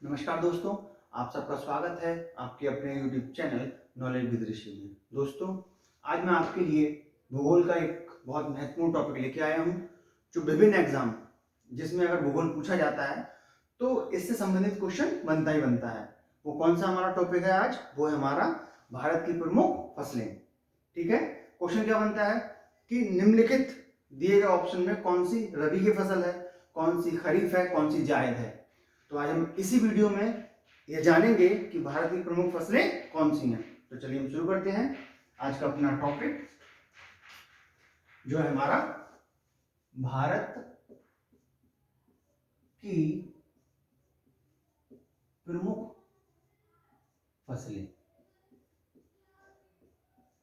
नमस्कार दोस्तों, आप सबका स्वागत है आपके अपने YouTube चैनल नॉलेज विद ऋषि में। दोस्तों, आज मैं आपके लिए भूगोल का एक बहुत महत्वपूर्ण टॉपिक लेके आया हूँ, जो विभिन्न एग्जाम जिसमें अगर भूगोल पूछा जाता है तो इससे संबंधित क्वेश्चन बनता ही बनता है। वो कौन सा हमारा टॉपिक है आज? वो है हमारा भारत की प्रमुख फसलें। ठीक है, क्वेश्चन क्या बनता है कि निम्नलिखित दिए गए ऑप्शन में कौन सी रबी की फसल है, कौन सी खरीफ है, कौन सी जायद है। तो आज हम इसी वीडियो में ये जानेंगे कि भारत की प्रमुख फसलें कौन सी हैं। तो चलिए हम शुरू करते हैं आज का अपना टॉपिक, जो है हमारा भारत की प्रमुख फसलें।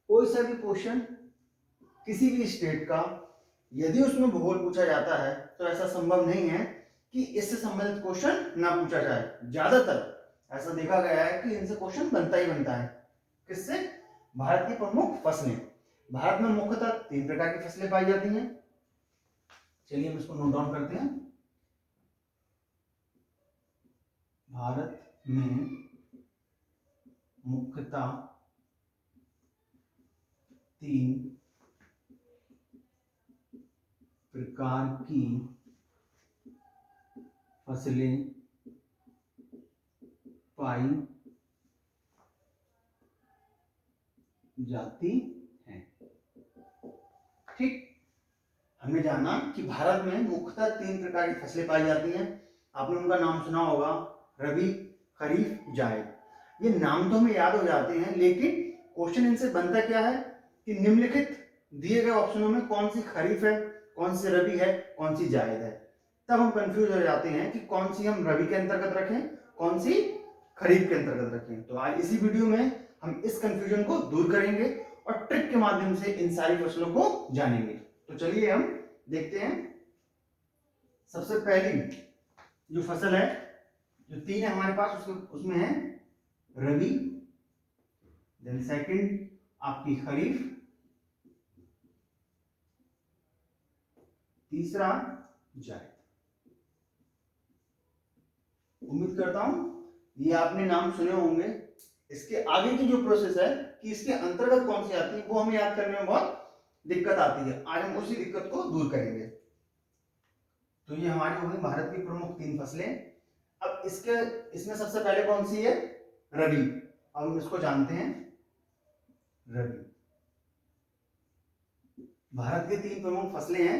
कोई सा भी क्वेश्चन किसी भी स्टेट का यदि उसमें भूगोल पूछा जाता है तो ऐसा संभव नहीं है कि इससे संबंधित क्वेश्चन ना पूछा जाए। ज्यादातर ऐसा देखा गया है कि इनसे क्वेश्चन बनता ही बनता है। किससे? भारत की प्रमुख फसलें। भारत में मुख्यतः 3 प्रकार की फसलें पाई जाती हैं। चलिए हम इसको नोट डाउन करते हैं। भारत में मुख्यतः 3 प्रकार की फसलें पाई जाती हैं। ठीक, हमने जाना कि भारत में मुख्यतः 3 प्रकार की फसलें पाई जाती हैं। आपने उनका नाम सुना होगा, रबी, खरीफ, जायद। ये नाम तो हमें याद हो जाते हैं, लेकिन क्वेश्चन इनसे बनता क्या है कि निम्नलिखित दिए गए ऑप्शनों में कौन सी खरीफ है, कौन सी रबी है, कौन सी जायद है। तब हम कंफ्यूज हो जाते हैं कि कौन सी हम रबी के अंतर्गत रखें, कौन सी खरीफ के अंतर्गत रखें। तो आज इसी वीडियो में हम इस कंफ्यूजन को दूर करेंगे और ट्रिक के माध्यम से इन सारी फसलों को जानेंगे। तो चलिए हम देखते हैं। सबसे पहली जो फसल है, जो 3 है हमारे पास, उसमें है रबी, देन सेकंड आपकी खरीफ, तीसरा जायद। उम्मीद करता हूं ये आपने नाम सुने होंगे। इसके आगे की जो प्रोसेस है कि इसके अंतर्गत कौन सी आती है, वो हमें याद करने में बहुत दिक्कत आती है। आज हम उसी दिक्कत को दूर करेंगे। तो ये हमारी हो गई भारत की प्रमुख 3 फसलें। अब इसमें सबसे पहले कौन सी है? रबी। अब हम इसको जानते हैं, रबी। भारत की 3 प्रमुख फसलें हैं,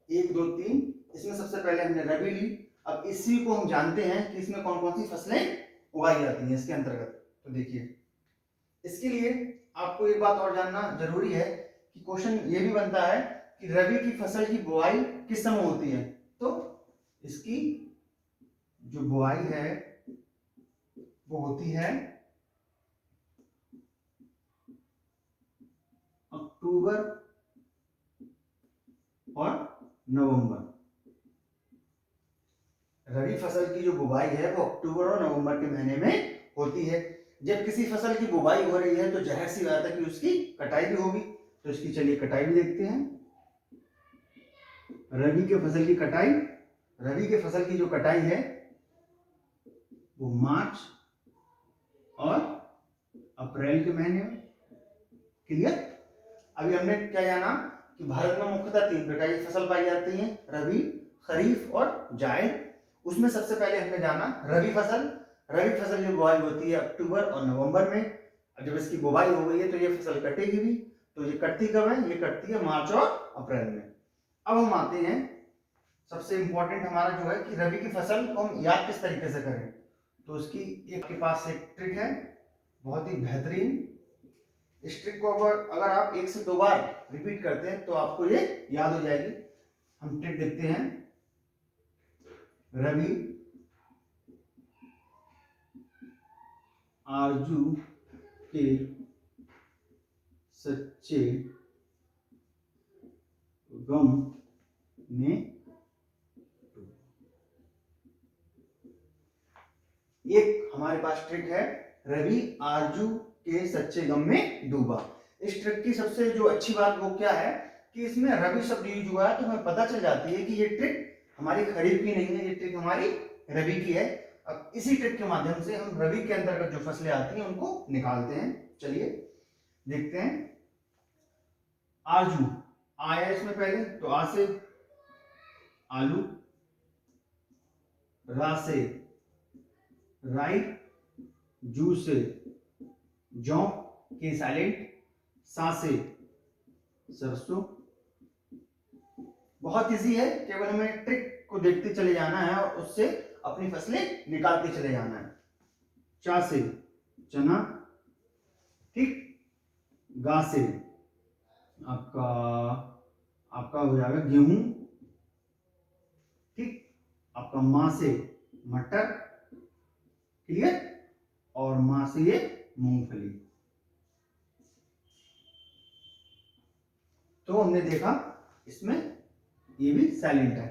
1 2 3। इसमें सबसे पहले हमने रबी ली। अब इसी को हम जानते हैं कि इसमें कौन कौन सी फसलें उगाई जाती हैं इसके अंतर्गत। तो देखिए, इसके लिए आपको एक बात और जानना जरूरी है कि क्वेश्चन ये भी बनता है कि रबी की फसल की बुआई किस समय होती है। तो इसकी जो बुआई है वो होती है अक्टूबर और नवंबर। रबी फसल की जो बुवाई है वो अक्टूबर और नवंबर के महीने में होती है। जब किसी फसल की बुवाई हो रही है तो जाहिर सी बात है कि उसकी कटाई भी होगी। तो इसकी चलिए कटाई भी देखते हैं। रबी के फसल की कटाई, रबी के फसल की जो कटाई है वो मार्च और अप्रैल के महीने में। क्लियर? अभी हमने क्या जाना कि भारत में मुख्यतः 3 प्रकार की फसल पाई जाती है, रबी, खरीफ और जायद। उसमें सबसे पहले हमने जाना रबी फसल। रबी फसल की बुआई होती है अक्टूबर और नवंबर में। जब इसकी बुआई हो गई है तो ये फसल कटेगी भी। तो ये कटती कब है? ये कटती है मार्च और अप्रैल में। अब हम आते हैं, सबसे इंपॉर्टेंट हमारा जो है कि रबी की फसल को हम याद किस तरीके से करें। तो उसकी एक के पास एक ट्रिक है, बहुत ही बेहतरीन। इस ट्रिक को अगर आप 1 से 2 बार रिपीट करते हैं तो आपको ये याद हो जाएगी। हम ट्रिक देखते हैं। रबी आरजू के सच्चे गम में एक हमारे पास ट्रिक है, रवि आरजू के सच्चे गम में डूबा। इस ट्रिक की सबसे जो अच्छी बात वो क्या है कि इसमें रवि शब्द यूज हुआ है, तो हमें पता चल जाती है कि ये ट्रिक हमारी खरीफ की नहीं है, ये ट्रिक हमारी रबी की है। अब इसी ट्रिक के माध्यम से हम रबी के अंतर्गत जो फसलें आती हैं उनको निकालते हैं। चलिए देखते हैं। आजू आया इसमें पहले, तो आ से आलू, रा से राई, जू से जौ के साइलेंट, सा से सरसों। बहुत इजी है, केवल हमें ट्रिक को देखते चले जाना है और उससे अपनी फसलें निकालते चले जाना है। चा से चना, ठीक। गा से आपका आपका हो जाएगा गेहूं, ठीक। आपका मां से मटर, क्लियर। और मां से ये मूंगफली। तो हमने देखा इसमें ये भी साइलेंट है।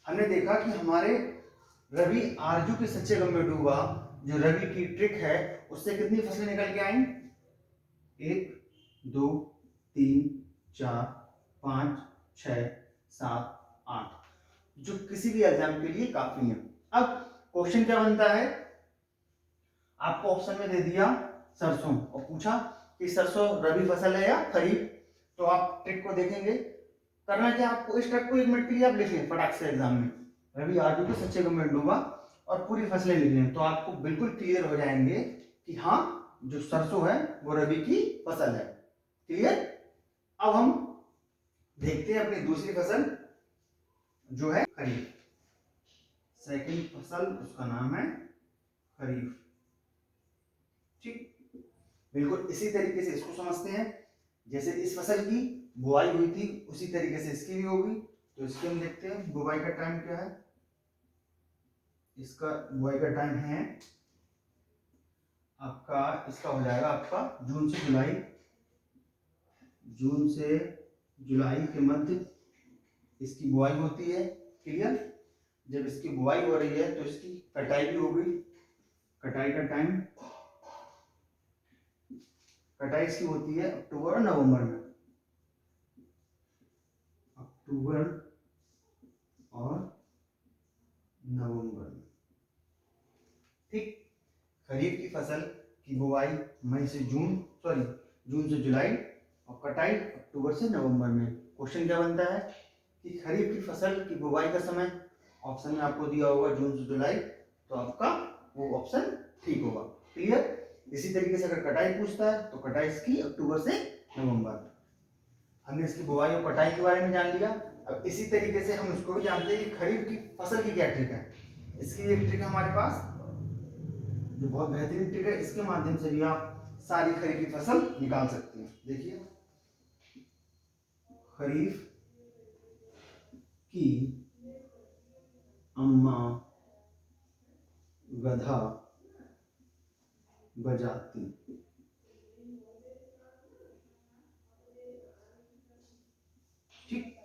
हमने देखा कि हमारे रवि आरजू के सच्चे गम में डूबा जो रवि की ट्रिक है उससे कितनी फसलें निकल के आई? 1 2 3 4 5 6 7 8, जो किसी भी एग्जाम के लिए काफी है। अब क्वेश्चन क्या बनता है? आपको ऑप्शन में दे दिया सरसों और पूछा कि सरसों रबी फसल है या खरीफ। तो आप ट्रिक को देखेंगे, करना क्या आपको, इस ट्रिक को 1 मिनट के लिए आप लिख लें फटाक से एग्जाम में, रवि आजू के सच्चे गम में डूबा और पूरी फसलें लिख लें, तो आपको बिल्कुल क्लियर हो जाएंगे कि हाँ जो सरसों है वो रबी की फसल है। क्लियर। अब हम देखते हैं अपनी दूसरी फसल जो है खरीफ। सेकंड फसल उसका नाम है खरीफ, ठीक। बिल्कुल इसी तरीके से इसको समझते हैं, जैसे इस फसल की बुआई हुई थी उसी तरीके से इसकी भी होगी। तो इसके हम देखते हैं बुआई का टाइम क्या है। इसका बुआई का टाइम है आपका, इसका हो जाएगा आपका जून से जुलाई, जून से जुलाई के मध्य इसकी बुआई होती है। क्लियर। जब इसकी बुआई हो रही है तो इसकी कटाई भी होगी। कटाई का टाइम, कटाई इसकी होती है अक्टूबर और नवंबर में, अक्टूबर और नवंबर में, ठीक। खरीफ की फसल की बुआई मई से जून, जून से जुलाई और कटाई अक्टूबर से नवंबर में। क्वेश्चन क्या बनता है कि खरीफ की फसल की बुआई का समय ऑप्शन में आपको दिया होगा जून से जुलाई, तो आपका वो ऑप्शन ठीक होगा। क्लियर। इसी तरीके से अगर कटाई पूछता है तो कटाई इसकी अक्टूबर से नवंबर। हमने इसकी बुआई और कटाई के बारे में जान लिया। अब इसी तरीके से हम इसको भी जानते हैं कि खरीफ की फसल की क्या ट्रिक है। इसकी एक ट्रिक है हमारे पास जो बहुत बेहतरीन ट्रिक है, इसके माध्यम से भी आप सारी खरीफ की फसल निकाल सकते हैं। देखिए खरीफ की अम्मा गधा बजाती, ठीक।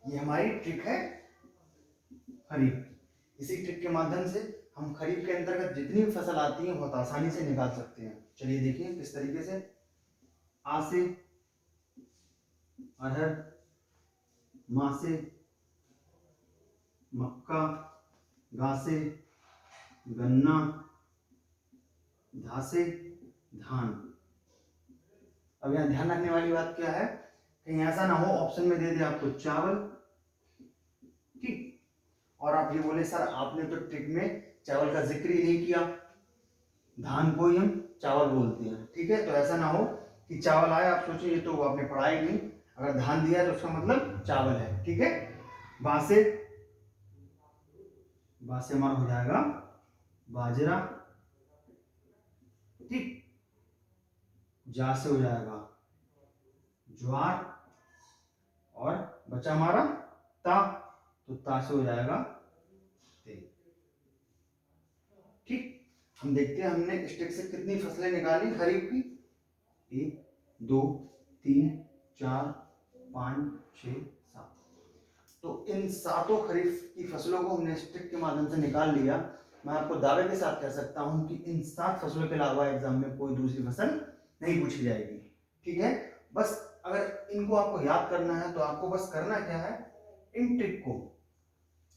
ये हमारी ट्रिक है खरीफ। इसी ट्रिक के माध्यम से हम खरीफ के अंतर्गत जितनी भी फसल आती है बहुत आसानी से निकाल सकते हैं। चलिए देखिए किस तरीके से। आ से अरहर, मां से मक्का, गा से गन्ना, धा से धान। अब यहाँ ध्यान रखने वाली बात क्या है, कहीं ऐसा ना हो ऑप्शन में दे दे आपको चावल, ठीक, और आप ये बोले सर आपने तो ट्रिक में चावल का जिक्र ही नहीं किया, धान को ही हम चावल बोलते हैं, ठीक है। तो ऐसा ना हो कि चावल आए आप सोचे ये तो आपने पढ़ा ही नहीं, अगर धान दिया तो उसका मतलब चावल है, ठीक है। बासे, बासे हमारा हो जाएगा बाजरा, ठीक। जा से हो जाएगा ज्वार और बचा हमारा ता, तो ता से हो जाएगा तेल, ठीक। हम देखते हैं हमने इस ट्रिक से कितनी फसलें निकाली खरीफ की। 1 2 3 4 5 6 7। तो इन सातों खरीफ की फसलों को हमने इस ट्रिक के माध्यम से निकाल लिया। मैं आपको दावे के साथ कह सकता हूं कि इन 7 फसलों के अलावा एग्जाम में कोई दूसरी फसल नहीं पूछी जाएगी, ठीक है। बस अगर इनको आपको याद करना है तो आपको बस करना क्या है, इन ट्रिक को,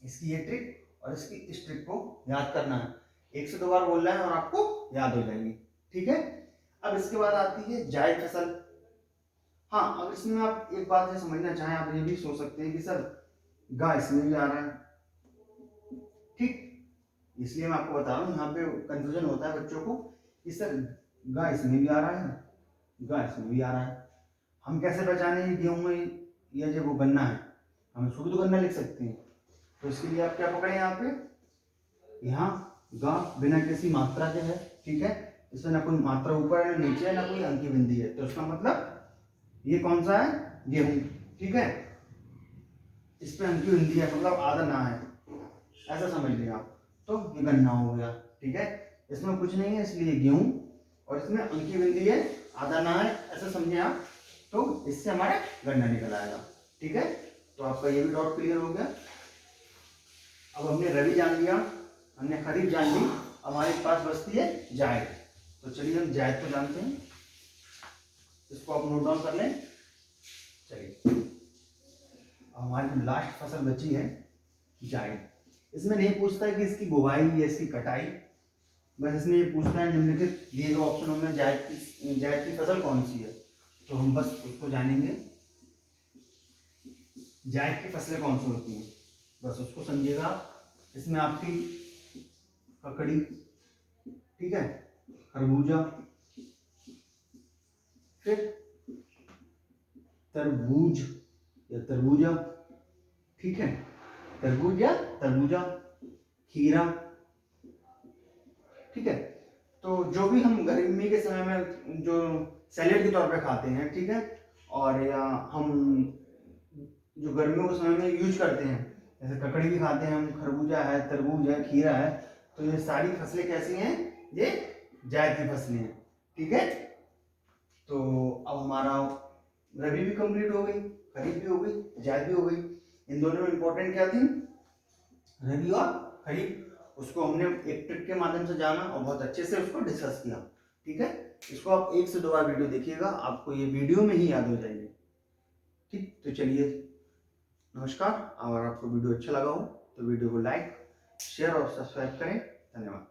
इसकी ये ट्रिक और इसकी इस ट्रिक को याद करना है। 1 से 2 बार बोलना है और आपको याद हो जाएगी, ठीक है। अब इसके बाद आती है जायद फसल। हाँ, अगर इसमें आप एक बात है समझना चाहें, आप ये भी सोच सकते हैं कि सर गा इसमें भी आ रहा है, ठीक, इसलिए मैं आपको बता रहा हूँ, यहाँ पे कंफ्यूजन होता है बच्चों को कि सर गा इसमें भी आ रहा है, गा इसमें भी आ रहा है, हम कैसे पहचाने गेहूं में या जो वो गन्ना है, हम इसको भी तो गन्ना लिख सकते हैं। तो इसके लिए आप क्या पकड़े यहाँ पे, यहाँ गा बिना किसी मात्रा के है, ठीक है, इसमें ना कोई मात्रा ऊपर है नीचे है, ना कोई अंकी बिंदी है, तो इसका मतलब ये कौन सा है, गेहूं, ठीक है। इस पे अंकी बिंदी है मतलब आधा ना है, ऐसा समझ लिया आप, तो ये गन्ना हो गया, ठीक है। इसमें कुछ नहीं है इसलिए गेहूं, और इसमें अंकी बिंदी है आधा ना है, ऐसा समझे आप, तो इससे हमारा गन्ना निकल आएगा, ठीक है। तो आपका ये भी डाउट क्लियर हो गया। अब हमने रबी जान लिया, हमने खरीफ जान ली, हमारे पास बचती है जायद। तो चलिए हम जायद को जानते हैं, इसको आप नोट डाउन कर लें। चलिए हमारी लास्ट फसल बची है जायद। इसमें नहीं पूछता है कि इसकी बुवाई या इसकी कटाई, बस इसमें ये पूछता है निम्नलिखित दिए गए ऑप्शनों में जायद की फसल कौन सी है। तो हम बस उसको जानेंगे, जायद की फसलें कौन सी होती हैं, बस उसको समझिएगा। इसमें आपकी ककड़ी, ठीक है, खरबूजा, फिर तरबूज या तरबूजा, ठीक है, तरबूज या तरबूजा, खीरा, ठीक है। तो जो भी हम गर्मी के समय में जो सैलेड के तौर पे खाते हैं, ठीक है, और या हम जो गर्मियों के समय में यूज करते हैं, जैसे ककड़ी भी खाते हैं हम, खरबूजा है, तरबूज है, खीरा है, तो ये सारी फसलें कैसी हैं, ये जायद की फसलें हैं, ठीक है। तो अब हमारा रबी भी कंप्लीट हो गई, खरीफ भी हो गई, जायद भी हो गई। इन दोनों में इंपॉर्टेंट क्या थी, रबी और खरीफ, उसको हमने एक ट्रिक के माध्यम से जाना और बहुत अच्छे से उसको डिस्कस किया, ठीक है। इसको आप 1 से 2 बार वीडियो देखिएगा, आपको ये वीडियो में ही याद हो जाएगी, ठीक। तो चलिए नमस्कार, और आपको वीडियो अच्छा लगा हो तो वीडियो को लाइक, शेयर और सब्सक्राइब करें। धन्यवाद।